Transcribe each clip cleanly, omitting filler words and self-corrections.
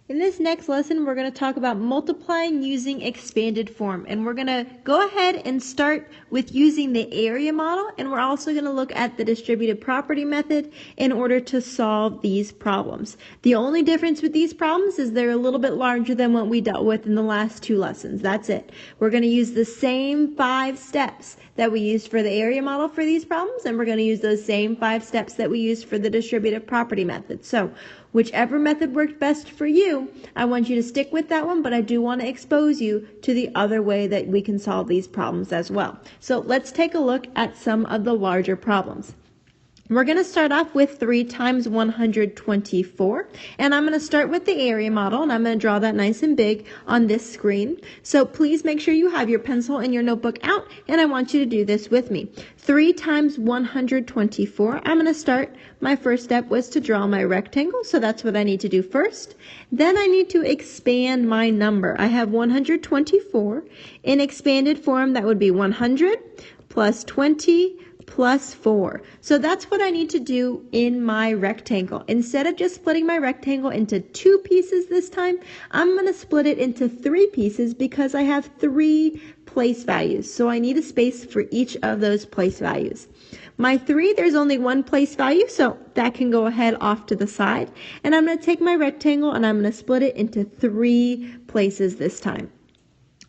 In this next lesson, we're going to talk about multiplying using expanded form. And we're going to go ahead and start with using the area model. And we're also going to look at the distributive property method in order to solve these problems. The only difference with these problems is they're a little bit larger than what we dealt with in the last two lessons. That's it. We're going to use the same 5 steps that we used for the area model for these problems. And we're going to use those same 5 steps that we used for the distributive property method. So whichever method worked best for you, I want you to stick with that one, but I do want to expose you to the other way that we can solve these problems as well. So let's take a look at some of the larger problems. We're going to start off with 3 times 124, and I'm going to start with the area model, and I'm going to draw that nice and big on this screen. So please make sure you have your pencil and your notebook out, and I want you to do this with me. 3 times 124, I'm going to start, my first step was to draw my rectangle, so that's what I need to do first. Then I need to expand my number. I have 124. In expanded form, that would be 100 plus 20 plus 4. So that's what I need to do in my rectangle. Instead of just splitting my rectangle into 2 pieces this time, I'm going to split it into 3 pieces because I have 3 place values. So I need a space for each of those place values. My 3, there's only 1 place value, so that can go ahead off to the side. And I'm going to take my rectangle and I'm going to split it into 3 places this time.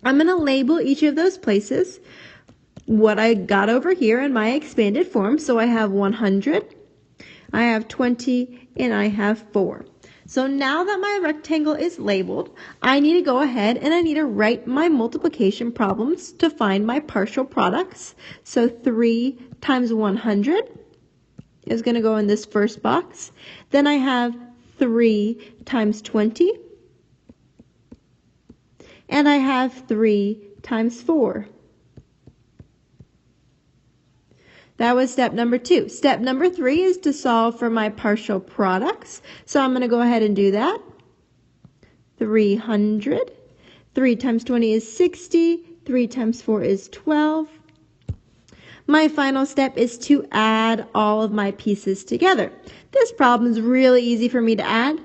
I'm going to label each of those places what I got over here in my expanded form. So I have 100, I have 20, and I have 4. So now that my rectangle is labeled, I need to go ahead and I need to write my multiplication problems to find my partial products. So 3 times 100 is going to go in this first box. Then I have 3 times 20, and I have 3 times 4. That was step number 2. Step number 3 is to solve for my partial products. So I'm going to go ahead and do that. 300. 3 times 20 is 60. 3 times 4 is 12. My final step is to add all of my pieces together. This problem is really easy for me to add.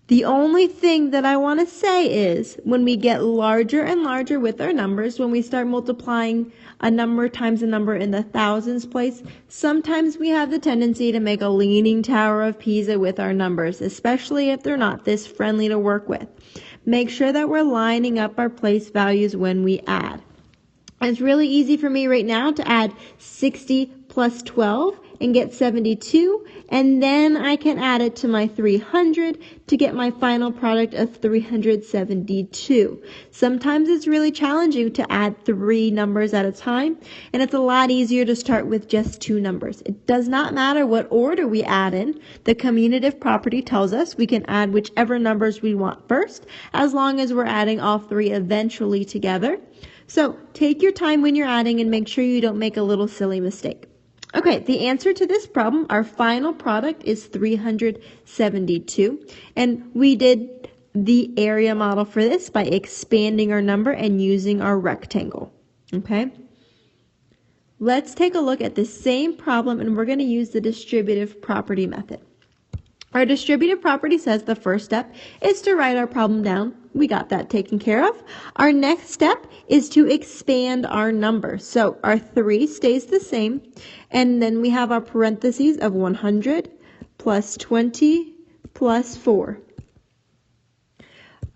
The only thing that I want to say is when we get larger and larger with our numbers, when we start multiplying a number times a number in the thousands place, sometimes we have the tendency to make a leaning tower of Pisa with our numbers, especially if they're not this friendly to work with. Make sure that we're lining up our place values when we add. It's really easy for me right now to add 60 plus 12 and get 72, and then I can add it to my 300 to get my final product of 372. Sometimes it's really challenging to add 3 numbers at a time, and it's a lot easier to start with just 2 numbers. It does not matter what order we add in. The commutative property tells us we can add whichever numbers we want first, as long as we're adding all 3 eventually together. So take your time when you're adding and make sure you don't make a little silly mistake. Okay, the answer to this problem, our final product is 372. And we did the area model for this by expanding our number and using our rectangle. Okay? Let's take a look at the same problem, and we're going to use the distributive property method. Our distributive property says the first step is to write our problem down. We got that taken care of. Our next step is to expand our number. So our 3 stays the same, and then we have our parentheses of 100 plus 20 plus 4.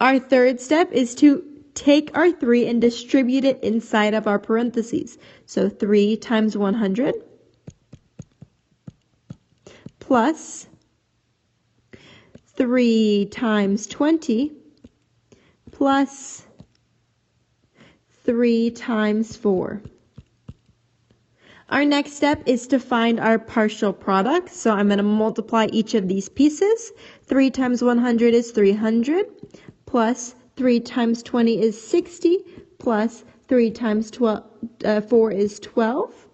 Our third step is to take our 3 and distribute it inside of our parentheses. So 3 times 100 plus 3 times 20 plus 3 times 4. Our next step is to find our partial product. So I'm going to multiply each of these pieces. 3 times 100 is 300 plus 3 times 20 is 60 plus 3 times 4 is 12.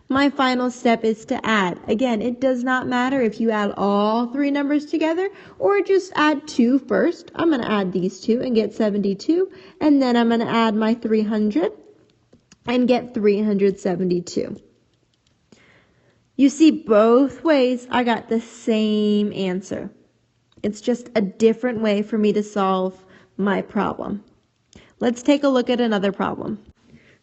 My final step is to add. Again, it does not matter if you add all 3 numbers together or just add 2 first. I'm going to add these 2 and get 72, and then I'm going to add my 300 and get 372. You see, both ways I got the same answer. It's just a different way for me to solve my problem. Let's take a look at another problem.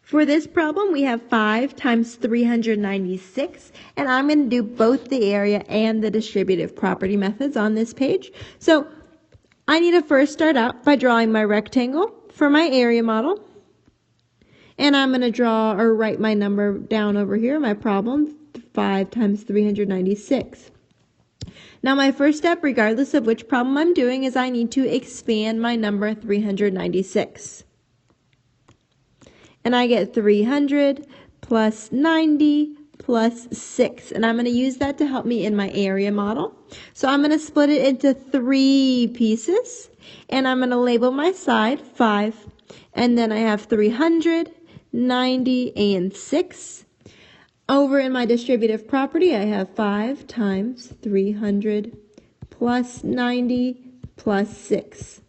For this problem, we have 5 times 396, and I'm going to do both the area and the distributive property methods on this page. So I need to first start out by drawing my rectangle for my area model. And I'm going to draw or write my number down over here, my problem, 5 times 396. Now my first step, regardless of which problem I'm doing, is I need to expand my number 396. And I get 300 plus 90 plus 6. And I'm going to use that to help me in my area model. So I'm going to split it into 3 pieces. And I'm going to label my side 5. And then I have 300, 90, and 6. Over in my distributive property, I have 5 times 300 plus 90 plus 6.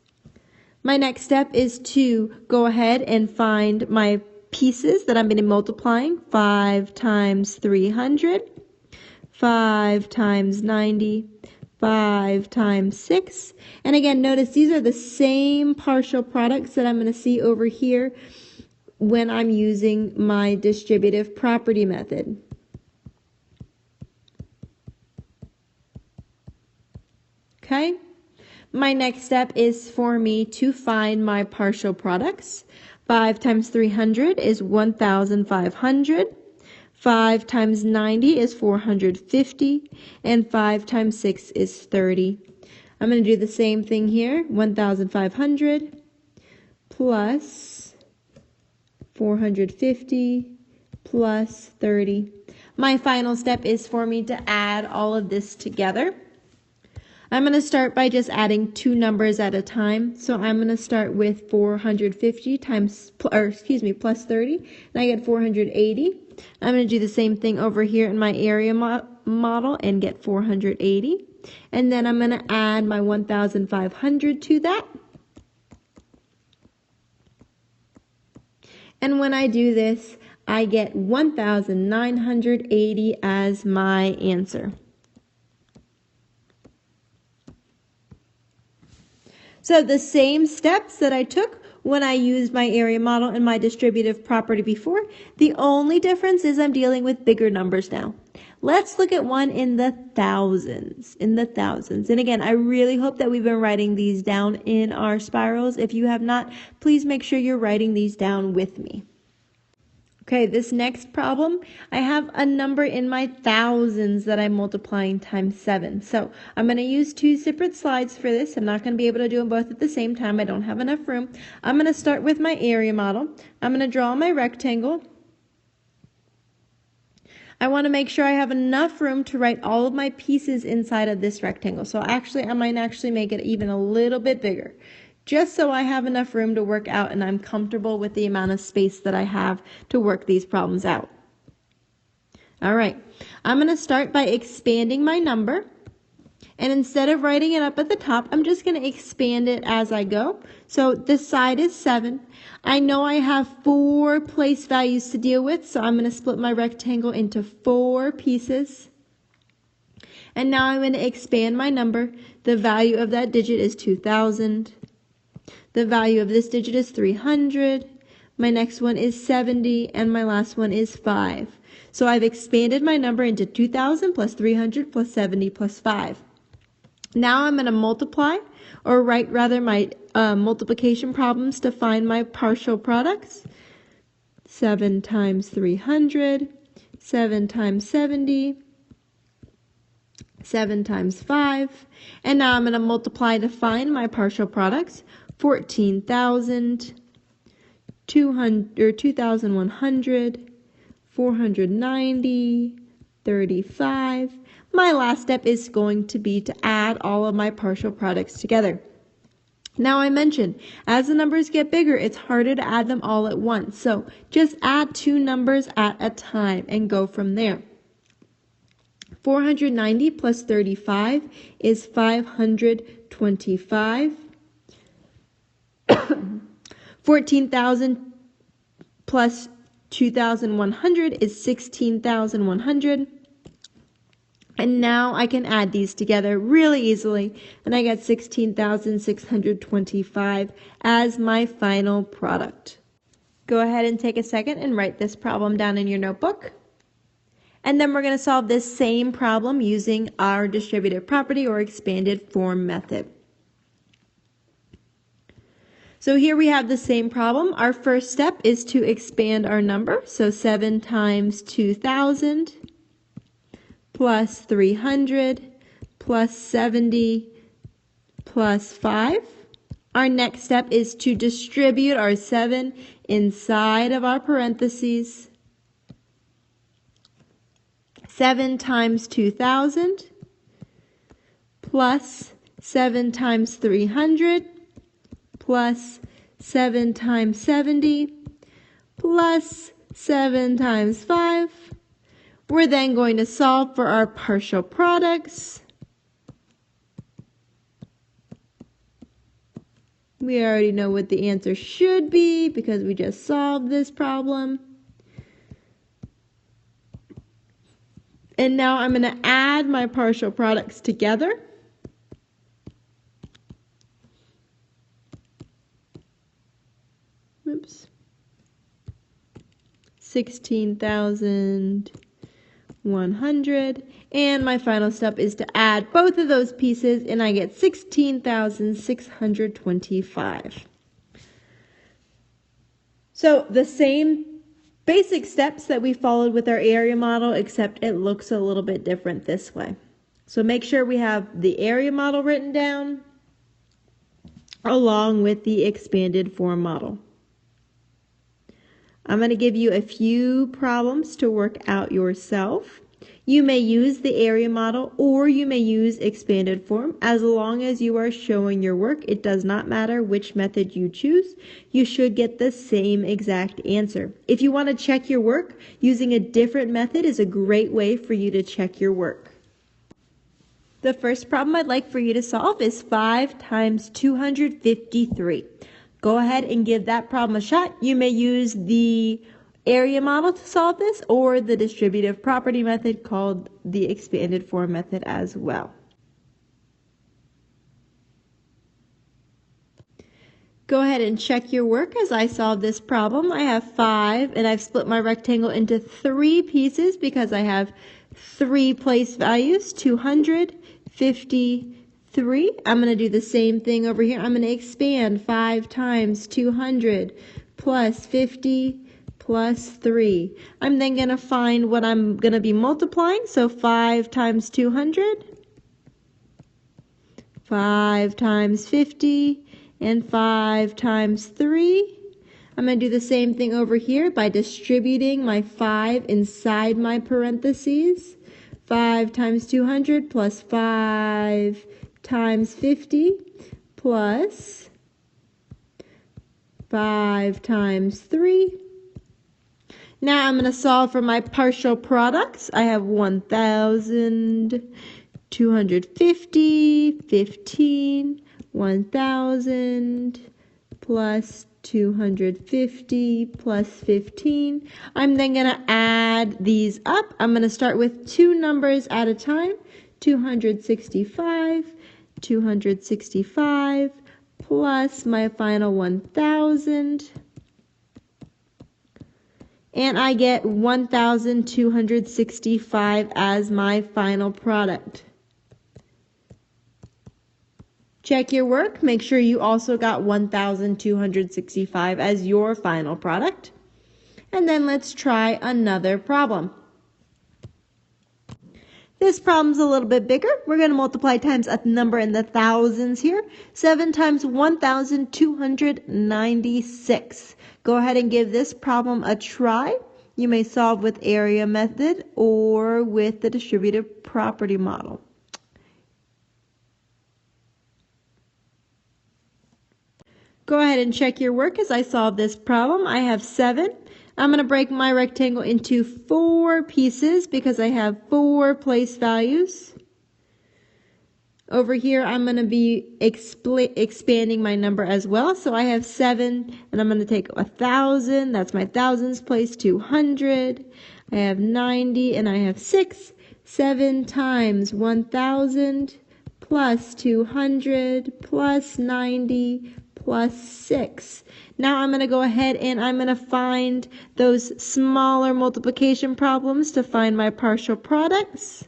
My next step is to go ahead and find my pieces that I'm going to be multiplying. 5 times 300, 5 times 90, 5 times 6. And again, notice these are the same partial products that I'm going to see over here when I'm using my distributive property method. Okay? My next step is for me to find my partial products. 5 times 300 is 1,500. 5 times 90 is 450. And 5 times 6 is 30. I'm going to do the same thing here. 1,500 plus 450 plus 30. My final step is for me to add all of this together. I'm going to start by just adding 2 numbers at a time. So I'm going to start with 450 plus 30, and I get 480. I'm going to do the same thing over here in my area model and get 480. And then I'm going to add my 1,500 to that. And when I do this, I get 1,980 as my answer. So the same steps that I took when I used my area model and my distributive property before, the only difference is I'm dealing with bigger numbers now. Let's look at one in the thousands. And again, I really hope that we've been writing these down in our spirals. If you have not, please make sure you're writing these down with me. Okay, this next problem, I have a number in my thousands that I'm multiplying times 7. So I'm going to use 2 separate slides for this. I'm not going to be able to do them both at the same time. I don't have enough room. I'm going to start with my area model. I'm going to draw my rectangle. I want to make sure I have enough room to write all of my pieces inside of this rectangle. So I might actually make it even a little bit bigger, just so I have enough room to work out and I'm comfortable with the amount of space that I have to work these problems out. All right, I'm going to start by expanding my number. And instead of writing it up at the top, I'm just going to expand it as I go. So this side is 7. I know I have 4 place values to deal with, so I'm going to split my rectangle into 4 pieces. And now I'm going to expand my number. The value of that digit is 2,000. The value of this digit is 300. My next one is 70, and my last one is 5. So I've expanded my number into 2,000 plus 300 plus 70 plus 5. Now I'm going to multiply, or write rather my multiplication problems to find my partial products. 7 times 300, 7 times 70, 7 times 5. And now I'm going to multiply to find my partial products. 14,000, 2,100, 490, 35. My last step is going to be to add all of my partial products together. Now I mentioned, as the numbers get bigger, it's harder to add them all at once. So just add 2 numbers at a time and go from there. 490 plus 35 is 525. 14,000 plus 2,100 is 16,100. And now I can add these together really easily, and I get 16,625 as my final product. Go ahead and take a second and write this problem down in your notebook. And then we're going to solve this same problem using our distributive property or expanded form method. So here we have the same problem. Our first step is to expand our number. So 7 times 2,000 plus 300 plus 70 plus 5. Our next step is to distribute our 7 inside of our parentheses. 7 times 2,000 plus 7 times 300 plus 7 times 70 plus 7 times 5. We're then going to solve for our partial products. We already know what the answer should be because we just solved this problem. And now I'm going to add my partial products together. Oops. 16,100. And my final step is to add both of those pieces, and I get 16,625. So the same basic steps that we followed with our area model, except it looks a little bit different this way. So make sure we have the area model written down along with the expanded form model. I'm going to give you a few problems to work out yourself. You may use the area model or you may use expanded form. As long as you are showing your work, it does not matter which method you choose. You should get the same exact answer. If you want to check your work, using a different method is a great way for you to check your work. The first problem I'd like for you to solve is 5 times 253. Go ahead and give that problem a shot. You may use the area model to solve this or the distributive property method called the expanded form method as well. Go ahead and check your work as I solve this problem. I have 5 and I've split my rectangle into 3 pieces because I have 3 place values, 253. I'm going to do the same thing over here. I'm going to expand 5 times 200 plus 50 plus 3. I'm then going to find what I'm going to be multiplying. So 5 times 200, 5 times 50, and 5 times 3. I'm going to do the same thing over here by distributing my 5 inside my parentheses. 5 times 200 plus 5 times 50 plus 5 times 3. Now I'm going to solve for my partial products. I have 1,250, 15, 1,000 plus 250 plus 15. I'm then going to add these up. I'm going to start with 2 numbers at a time. 265, 265 plus my final 1,000. And I get 1,265 as my final product. Check your work. Make sure you also got 1,265 as your final product. And then let's try another problem. This problem's a little bit bigger. We're going to multiply times a number in the thousands here. 7 times 1,296. Go ahead and give this problem a try. You may solve with area method or with the distributive property model. Go ahead and check your work as I solve this problem. I have 7. I'm going to break my rectangle into 4 pieces because I have 4 place values. Over here, I'm going to be expanding my number as well. So I have 7, and I'm going to take 1,000. That's my thousands place, 200. I have 90, and I have 6. 7 times 1,000 plus 200 plus 90 plus 6. Now I'm going to go ahead and I'm going to find those smaller multiplication problems to find my partial products.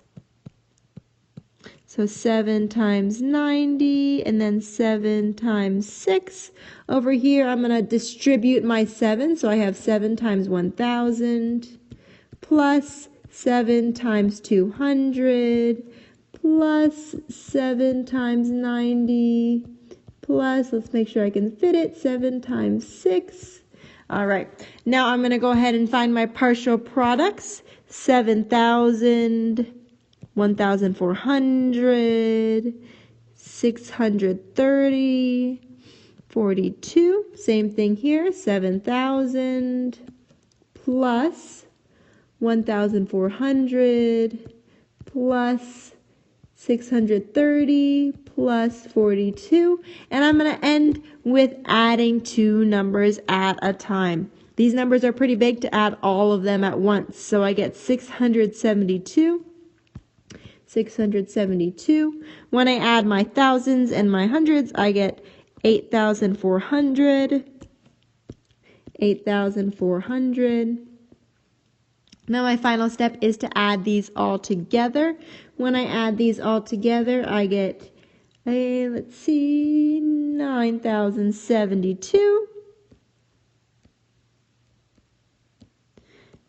So 7 times 90 and then 7 times 6. Over here I'm going to distribute my 7, so I have 7 times 1,000 plus 7 times 200 plus 7 times 90 plus, let's make sure I can fit it, 7 times 6. All right, now I'm going to go ahead and find my partial products. 7,000, 1,400, 630, 42. Same thing here, 7,000 plus 1,400 plus 630 plus 42, and I'm going to end with adding two numbers at a time. These numbers are pretty big to add all of them at once, so I get 672. When I add my thousands and my hundreds, I get 8,400. Now my final step is to add these all together. When I add these all together, I get, 9,072.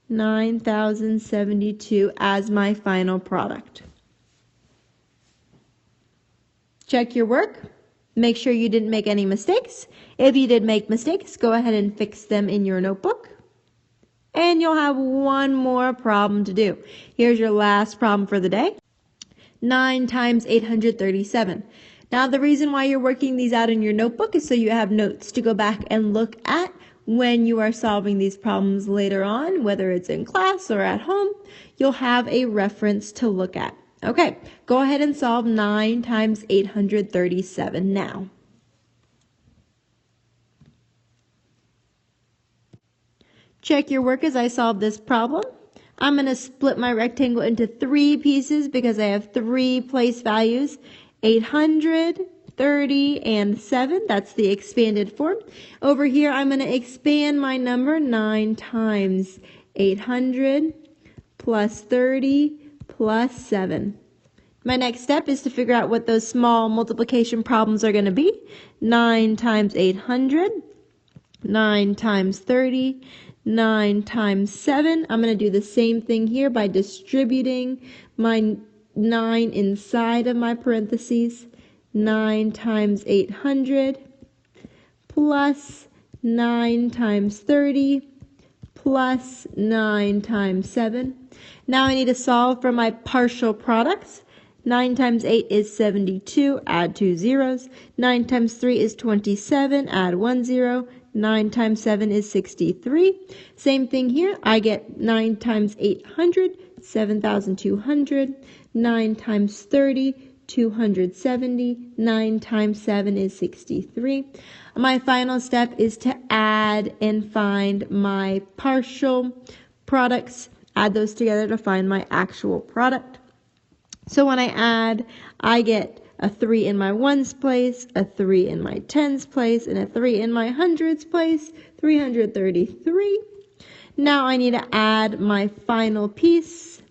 9,072 as my final product. Check your work. Make sure you didn't make any mistakes. If you did make mistakes, go ahead and fix them in your notebook. And you'll have one more problem to do. Here's your last problem for the day. 9 times 837. Now the reason why you're working these out in your notebook is so you have notes to go back and look at when you are solving these problems later on, whether it's in class or at home. You'll have a reference to look at. Okay, go ahead and solve 9 times 837 now. Check your work as I solve this problem. I'm going to split my rectangle into 3 pieces because I have 3 place values, 800, 30, and 7. That's the expanded form. Over here, I'm going to expand my number 9 times 800 plus 30 plus 7. My next step is to figure out what those small multiplication problems are going to be. 9 times 800, 9 times 30, 9 times 7. I'm going to do the same thing here by distributing my 9 inside of my parentheses. 9 times 800 plus 9 times 30 plus 9 times 7. Now I need to solve for my partial products. 9 times 8 is 72, add 2 zeros. 9 times 3 is 27, add 1 zero. 9 times 7 is 63. Same thing here. I get 9 times 800, 7,200. 9 times 30, 270. 9 times 7 is 63. My final step is to add and find my partial products. Add those together to find my actual product. So when I add, I get a 3 in my ones place, a 3 in my tens place, and a 3 in my hundreds place, 333. Now I need to add my final piece,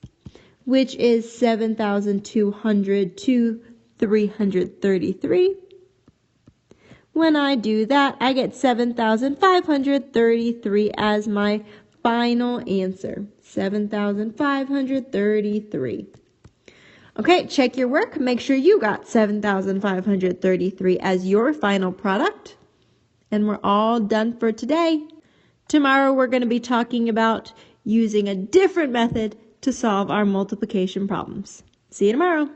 which is 7,200 to 333. When I do that, I get 7,533 as my final answer. 7,533. Okay, check your work. Make sure you got 7,533 as your final product. And we're all done for today. Tomorrow we're going to be talking about using a different method to solve our multiplication problems. See you tomorrow.